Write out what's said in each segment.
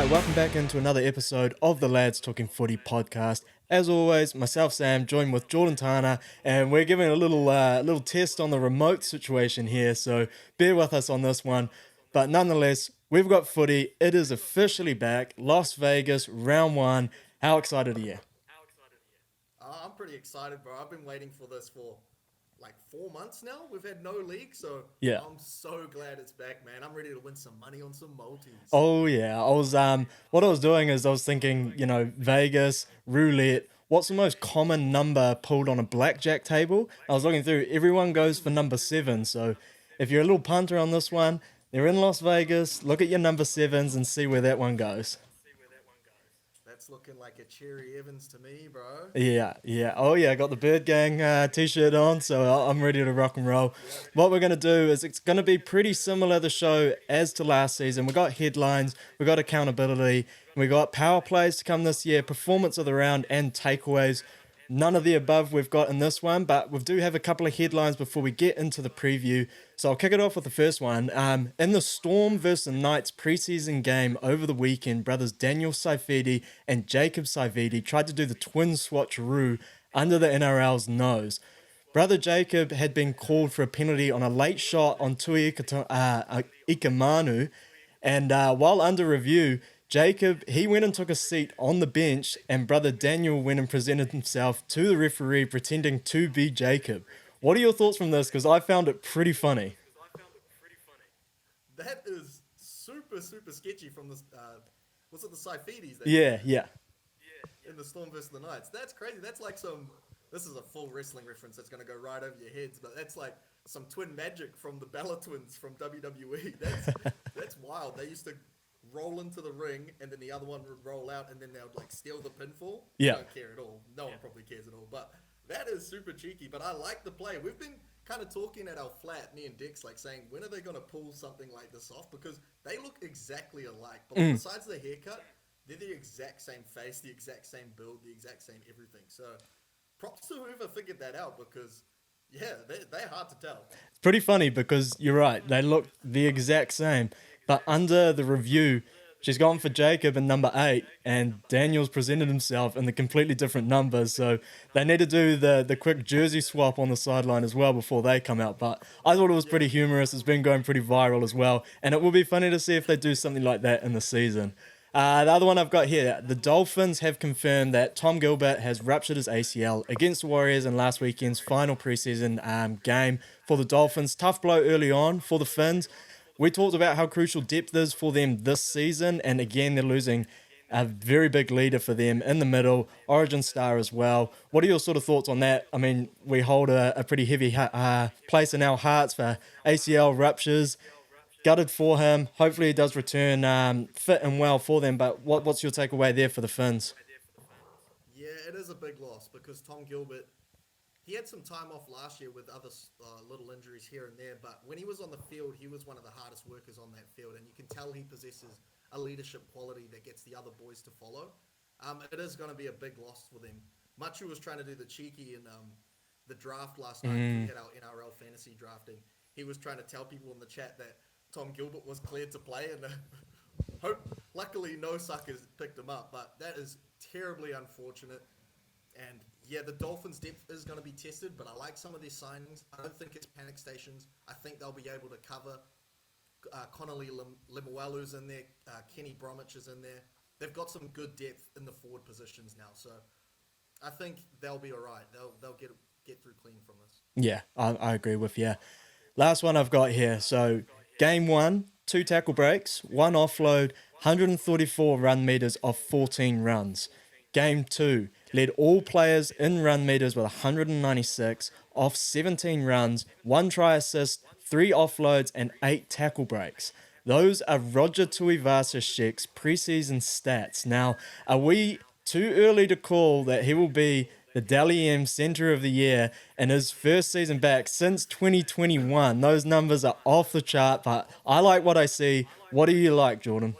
welcome back into another episode of the Lads Talking Footy podcast. As always, myself Sam, joined with Jordan Tana, and we're giving a little test on the remote situation here, so bear with us on this one. But nonetheless, we've got footy. It is officially back. Las Vegas, round one. How excited are you? I'm pretty excited, bro. I've been waiting for this for like 4 months now. We've had no league, so Yeah. I'm so glad it's back, man. I'm ready to win some money on some multis. Oh yeah, I was what I was doing is I was thinking, Vegas, roulette, what's the most common number pulled on a blackjack table? I was looking through, everyone goes for number 7, so if you're a little punter on this one, they're in Las Vegas, look at your number 7s and see where that one goes. That's looking like a Cherry Evans to me, bro. Yeah, yeah. Oh, yeah. I got the Bird Gang t-shirt on, so I'm ready to rock and roll. Yep. What we're gonna do is it's gonna be pretty similar the show as to last season. We got headlines, we got accountability, we got power plays to come this year, performance of the round, and takeaways. None of the above we've got in this one, but we do have a couple of headlines before we get into the preview. So I'll kick it off with the first one. In the Storm versus the Knights preseason game over the weekend, brothers Daniel Saifidi and Jacob Saifidi tried to do the twin swatcheroo under the NRL's nose. Brother Jacob had been called for a penalty on a late shot on Ikamanu, and while under review, Jacob, he went and took a seat on the bench, and brother Daniel went and presented himself to the referee pretending to be Jacob. What are your thoughts from this? Because I found it pretty funny. That is super, super sketchy from the, was it the Saifidis that did Yeah, that? yeah. In the Storm versus the Knights. That's crazy. That's like some, this is a full wrestling reference that's going to go right over your heads, but that's like some twin magic from the Bella Twins from WWE. That's wild. They used to roll into the ring, and then the other one would roll out, and then they would like steal the pinfall. I Yeah. don't care at all. No one probably cares at all. But that is super cheeky. But I like the play. We've been kind of talking at our flat, me and Dix, like saying, when are they going to pull something like this off? Because they look exactly alike. But besides the haircut, they're the exact same face, the exact same build, the exact same everything. So props to whoever figured that out, because yeah, they're hard to tell. It's pretty funny because you're right. They look the exact same. But under the review, she's gone for Jacob in number 8, and Daniel's presented himself in the completely different numbers. So they need to do the quick jersey swap on the sideline as well before they come out. But I thought it was pretty humorous. It's been going pretty viral as well. And it will be funny to see if they do something like that in the season. The other one I've got here, the Dolphins have confirmed that Tom Gilbert has ruptured his ACL against the Warriors in last weekend's final preseason game for the Dolphins. Tough blow early on for the Finns. We talked about how crucial depth is for them this season, and again, they're losing a very big leader for them in the middle, Origin star as well. What are your sort of thoughts on that? I mean, we hold a pretty heavy place in our hearts for ACL ruptures. Gutted for him. Hopefully he does return fit and well for them. But what's your takeaway there for the Finns? Yeah, it is a big loss because Tom Gilbert, he had some time off last year with other little injuries here and there, but when he was on the field, he was one of the hardest workers on that field, and you can tell he possesses a leadership quality that gets the other boys to follow. It is going to be a big loss for them. Machu was trying to do the cheeky in the draft last night. We had our NRL fantasy drafting. He was trying to tell people in the chat that Tom Gilbert was cleared to play, and luckily no suckers picked him up, but that is terribly unfortunate. And yeah, the Dolphins' depth is going to be tested, but I like some of their signings. I don't think it's panic stations. I think they'll be able to cover. Connolly Lemuelu's in there. Kenny Bromwich is in there. They've got some good depth in the forward positions now, so I think they'll be all right. They'll get through clean from this. Yeah, I agree with you. Last one I've got here. So game 1, 2 tackle breaks, 1 offload, 134 run meters off 14 runs. Game 2 led all players in run meters with 196 off 17 runs, 1 try assist, 3 offloads, and 8 tackle breaks. Those are Roger Tuivasa-Sheck's preseason stats. Now, are we too early to call that he will be the Dally M Centre of the Year in his first season back since 2021? Those numbers are off the chart, but I like what I see. What do you like, Jordan?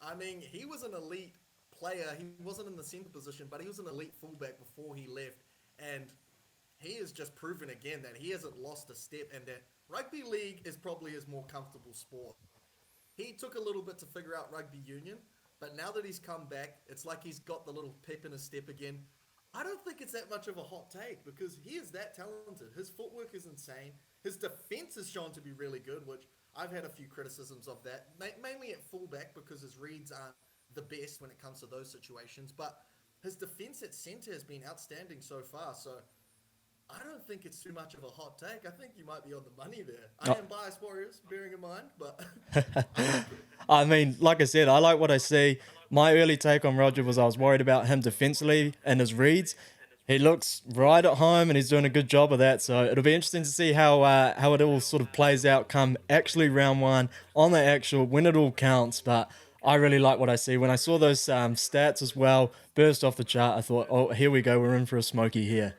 I mean, he was an elite player. He wasn't in the centre position, but he was an elite fullback before he left. And he has just proven again that he hasn't lost a step and that rugby league is probably his more comfortable sport. he took a little bit to figure out rugby union, but now that he's come back, it's like he's got the little pep in his step again. I don't think it's that much of a hot take because he is that talented. His footwork is insane. His defense is shown to be really good, which I've had a few criticisms of that, mainly at fullback because his reads aren't the best when it comes to those situations. But his defense at centre has been outstanding so far. So I don't think it's too much of a hot take. I think you might be on the money there. I Oh. am biased Warriors, bearing in mind, but I like it. I mean, like I said, I like what I see. My early take on Roger was I was worried about him defensively and his reads. He looks right at home and he's doing a good job of that. So it'll be interesting to see how it all sort of plays out come actually round one on the actual when it all counts. But I really like what I see. When I saw those stats as well burst off the chart, I thought, oh, here we go. We're in for a smoky here.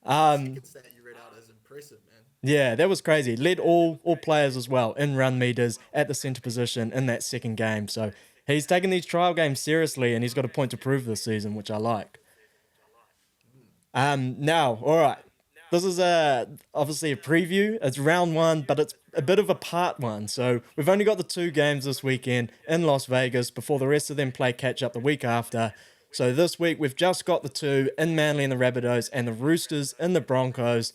That second stat you read out is impressive, man. Yeah, that was crazy. Led all players as well in run meters at the centre position in that second game. So he's taking these trial games seriously and he's got a point to prove this season, which I like. Now, all right. This is obviously a preview. It's round one, but it's a bit of a part one. So we've only got the two games this weekend in Las Vegas before the rest of them play catch up the week after. So this week we've just got the two in Manly and the Rabbitohs and the Roosters in the Broncos.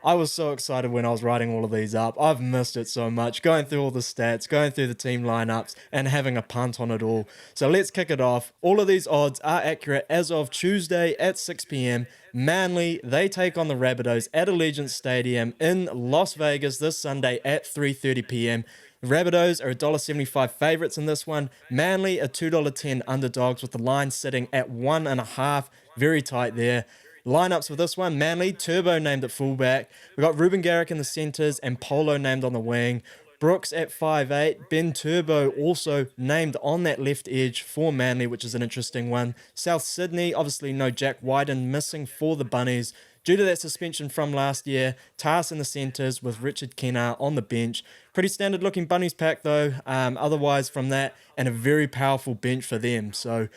I was so excited when I was writing all of these up. I've missed it so much, going through all the stats, going through the team lineups, and having a punt on it all. So let's kick it off. All of these odds are accurate as of Tuesday at 6 p.m. Manly, they take on the Rabbitohs at Allegiant Stadium in Las Vegas this Sunday at 3:30 p.m. The Rabbitohs are $1.75 favourites in this one. Manly are $2.10 underdogs with the line sitting at 1.5. Very tight there. Lineups for this one: Manly, Turbo named at fullback. We got Ruben Garrick in the centres and Polo named on the wing. Brooks at 5'8". Ben Turbo also named on that left edge for Manly, which is an interesting one. South Sydney, obviously no Jack Wyden missing for the Bunnies due to that suspension from last year. Tass in the centres with Richard Kennar on the bench. Pretty standard looking Bunnies pack though, otherwise from that, and a very powerful bench for them. So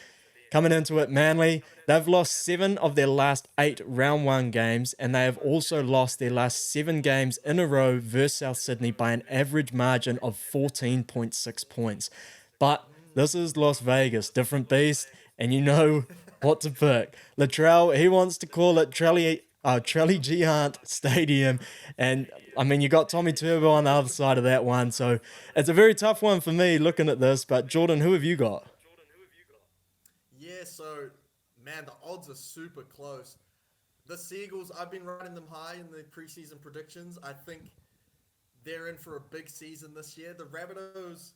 coming into it, Manly, they've lost 7 of their last 8 round 1 games, and they have also lost their last 7 games in a row versus South Sydney by an average margin of 14.6 points. But this is Las Vegas, different beast, and you know what to pick. Latrell, he wants to call it Trelly Giant Stadium, and I mean, you got Tommy Turbo on the other side of that one, so it's a very tough one for me looking at this, but Jordan, who have you got? Yeah, so man, the odds are super close. The Seagulls, I've been riding them high in the preseason predictions. I think they're in for a big season this year. The Rabbitohs,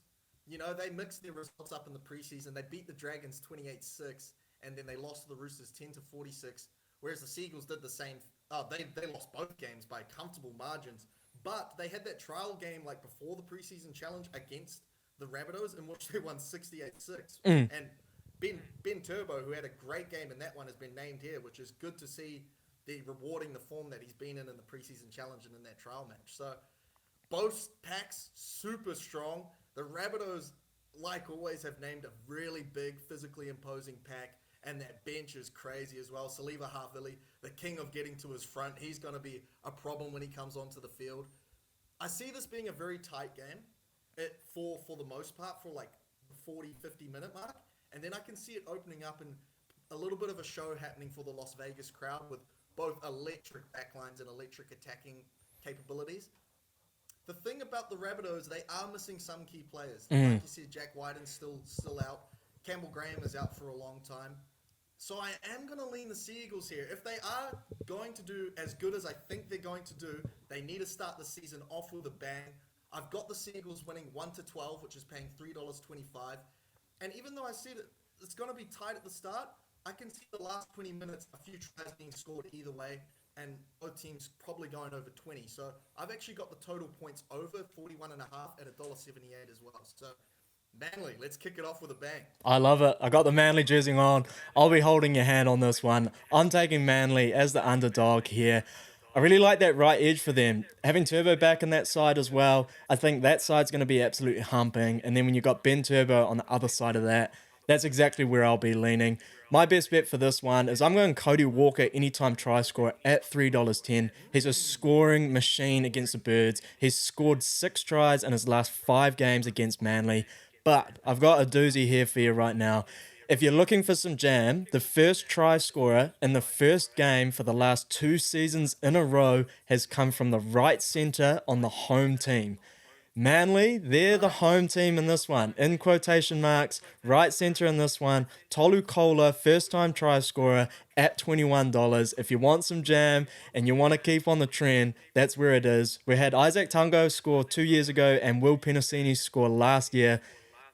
they mixed their results up in the preseason. They beat the Dragons 28-6, and then they lost to the Roosters 10-46, whereas the Seagulls did the same. Oh, they lost both games by comfortable margins, but they had that trial game like before the preseason challenge against the Rabbitohs in which they won 68-6. And Ben Turbo, who had a great game in that one, has been named here, which is good to see the rewarding the form that he's been in the preseason challenge and in that trial match. So both packs super strong. The Rabbitohs, like always, have named a really big, physically imposing pack, and that bench is crazy as well. Saliva Havili, the king of getting to his front, he's going to be a problem when he comes onto the field. I see this being a very tight game for the most part, for like the 40, 50-minute mark. And then I can see it opening up and a little bit of a show happening for the Las Vegas crowd with both electric backlines and electric attacking capabilities. The thing about the Rabbitohs, they are missing some key players. Like you said, Jack Wyden's still out. Campbell Graham is out for a long time. So I am going to lean the Seagulls here. If they are going to do as good as I think they're going to do, they need to start the season off with a bang. I've got the Seagulls winning 1-12, which is paying $3.25. And even though I see that it's going to be tight at the start, I can see the last 20 minutes, a few tries being scored either way, and both teams probably going over 20. So I've actually got the total points over 41.5 at $1.78 as well. So Manly, let's kick it off with a bang. I love it. I got the Manly jersey on. I'll be holding your hand on this one. I'm taking Manly as the underdog here. I really like that right edge for them. Having Turbo back in that side as well, I think that side's going to be absolutely humping. And then when you've got Ben Turbo on the other side of that, that's exactly where I'll be leaning. My best bet for this one is I'm going Cody Walker anytime try scorer at $3.10. He's a scoring machine against the Birds. He's scored 6 tries in his last 5 games against Manly. But I've got a doozy here for you right now. If you're looking for some jam, the first try scorer in the first game for the last 2 seasons in a row has come from the right centre on the home team. Manly, they're the home team in this one. In quotation marks, right centre in this one. Tolu Kola, first time try scorer at $21. If you want some jam and you want to keep on the trend, that's where it is. We had Isaac Tango score 2 years ago and Will Penasini score last year.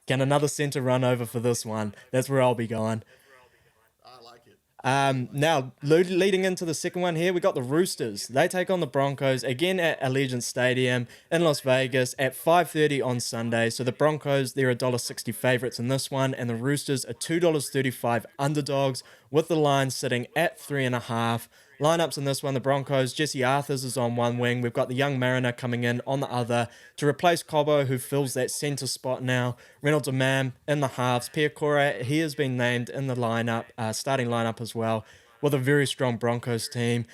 Can another centre run over for this one? That's where I'll be going. I like it. I really like it. Now, leading into the second one here, we got the Roosters. They take on the Broncos again at Allegiant Stadium in Las Vegas at 5:30 on Sunday. So the Broncos, they're $1.60 favourites in this one, and the Roosters are $2.35 underdogs, with the line sitting at 3.5. Lineups in this one, the Broncos, Jesse Arthurs is on one wing. We've got the young Mariner coming in on the other to replace Cobbo, who fills that centre spot now. Reynolds Amam in the halves. Pia Cora, he has been named in the lineup, starting lineup as well, with a very strong Broncos team.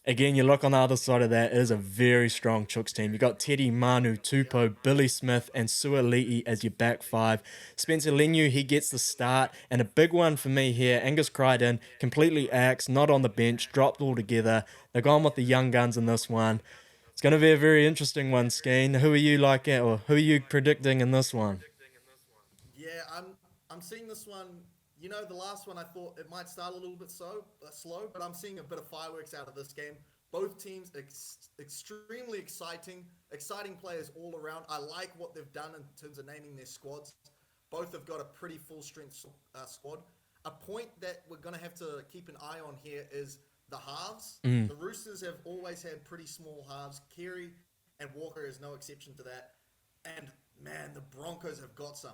Again, you look on the other side of that, it is a very strong Chooks team. You got Teddy, Manu, Tupo, Billy Smith, and Suali'i as your back five. Spencer Leniu, he gets the start. And a big one for me here, Angus Crichton, completely axed, not on the bench, dropped altogether. They're going with the young guns in this one. It's going to be a very interesting one, Skeen. Who are you or who are you predicting in this one? Yeah, I'm seeing this one. You know, the last one I thought it might start a little bit slow, but I'm seeing a bit of fireworks out of this game. Both teams extremely exciting players all around. I like what they've done in terms of naming their squads. Both have got a pretty full strength squad. A point that we're going to have to keep an eye on here is the halves. The Roosters have always had pretty small halves. Carey and Walker is no exception to that. And man, the Broncos have got some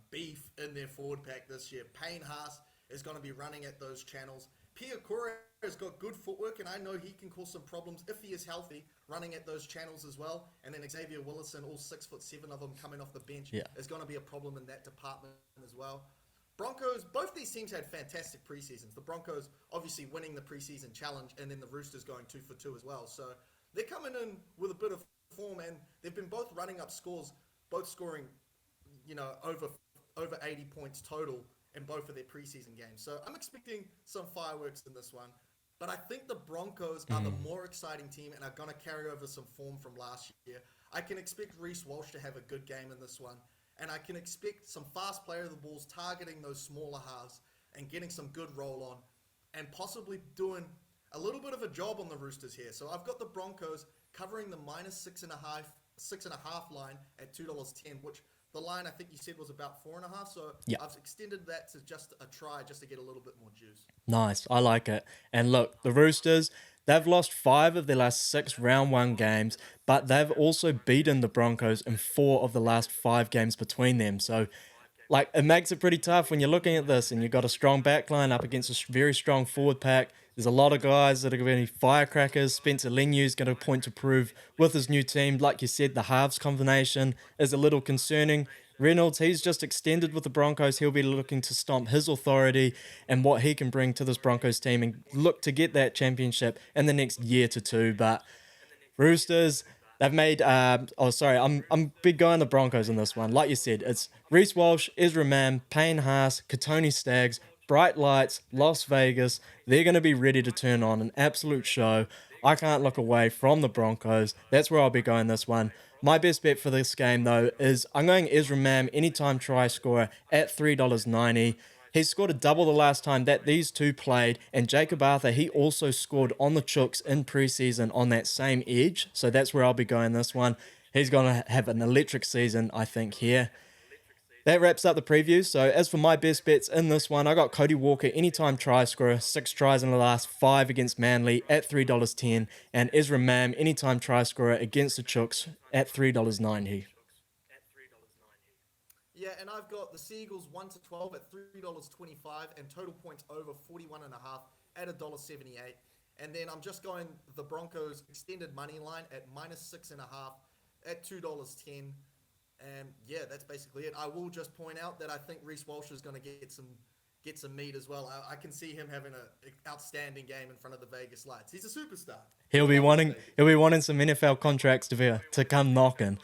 beef in their forward pack this year. Payne Haas is going to be running at those channels. Pia Cora has got good footwork, and I know he can cause some problems if he is healthy, running at those channels as well. And then Xavier Willison, all 6'7" of them coming off the bench, is going to be a problem in that department as well. Broncos, both these teams had fantastic preseasons. The Broncos obviously winning the preseason challenge, and then the Roosters going 2 for 2 as well. So they're coming in with a bit of form, and they've been both running up scores, both scoring, over 80 points total in both of their preseason games. So I'm expecting some fireworks in this one. But I think the Broncos are the more exciting team and are going to carry over some form from last year. I can expect Reece Walsh to have a good game in this one. And I can expect some fast player of the balls targeting those smaller halves and getting some good roll on and possibly doing a little bit of a job on the Roosters here. So I've got the Broncos covering the minus 6.5 line at $2.10, which the line I think you said was about 4.5. So I've extended that to just a try just to get a little bit more juice. Nice. I like it. And look, the Roosters, they've lost 5 of their last 6 round 1 games, but they've also beaten the Broncos in 4 of the last 5 games between them. So, like, it makes it pretty tough when you're looking at this and you've got a strong back line up against a very strong forward pack. There's a lot of guys that are going to be firecrackers. Spencer Lenu's going to point to prove with his new team. Like you said, the halves combination is a little concerning. Reynolds, he's just extended with the Broncos. He'll be looking to stomp his authority and what he can bring to this Broncos team and look to get that championship in the next year to 2. But Roosters, they've made. I'm big guy on the Broncos in this one. Like you said, it's Reece Walsh, Ezra Mam, Payne Haas, Katoni Staggs, bright lights, Las Vegas. They're going to be ready to turn on an absolute show. I can't look away from the Broncos. That's where I'll be going this one. My best bet for this game, though, is I'm going Ezra Mam, anytime try scorer, at $3.90. He scored a double the last time that these two played, and Jacob Arthur, he also scored on the Chooks in preseason on that same edge, so that's where I'll be going this one. He's going to have an electric season, I think, here. That wraps up the preview. So as for my best bets in this one, I got Cody Walker, anytime try scorer, 6 tries in the last 5 against Manly at $3.10, and Ezra Mam, anytime try scorer against the Chooks at $3.90. Yeah, and I've got the Seagulls 1 to 12 at $3.25 and total points over 41.5 at $1.78. And then I'm just going the Broncos extended money line at minus 6.5 at $2.10. And yeah, that's basically it. I will just point out that I think Reece Walsh is going to get some get some meat as well. I can see him having an outstanding game in front of the Vegas lights. He's a superstar. He'll Gotta be love Las wanting Vegas. he'll be wanting some NFL contracts to come knocking.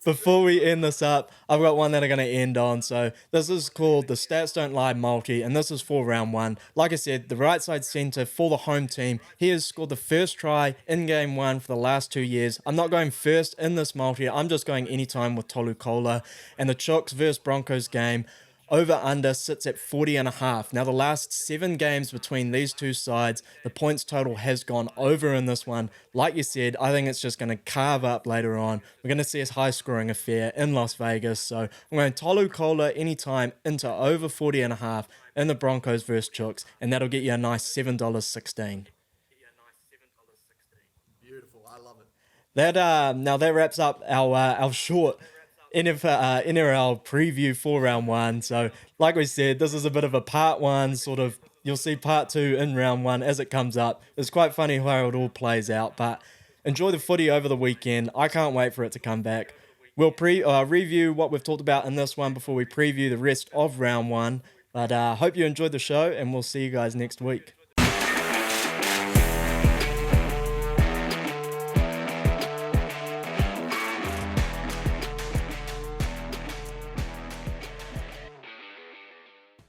Before we end this up, I've got one that I'm going to end on. So this is called the Stats Don't Lie multi, and this is for round one. Like I said, the right side center for the home team. He has scored the first try in game one for the last 2 years. I'm not going first in this multi. I'm just going anytime with Tolu Kola. And the Chooks versus Broncos game, over under sits at 40.5. Now, the last 7 games between these two sides, the points total has gone over in this one. Like you said, I think it's just going to carve up later on. We're going to see a high scoring affair in Las Vegas. So I'm going Tolu Kola anytime into over 40.5 in the Broncos versus Chooks, and that'll get you a nice $7.16. Beautiful. I love it. That wraps up our short NRL preview for round one. So, like we said, this is a bit of a part one, sort of. You'll see part two in round one as it comes up. It's quite funny how it all plays out, but enjoy the footy over the weekend. I can't wait for it to come back. We'll review what we've talked about in this one before we preview the rest of round one. But hope you enjoyed the show, and we'll see you guys next week.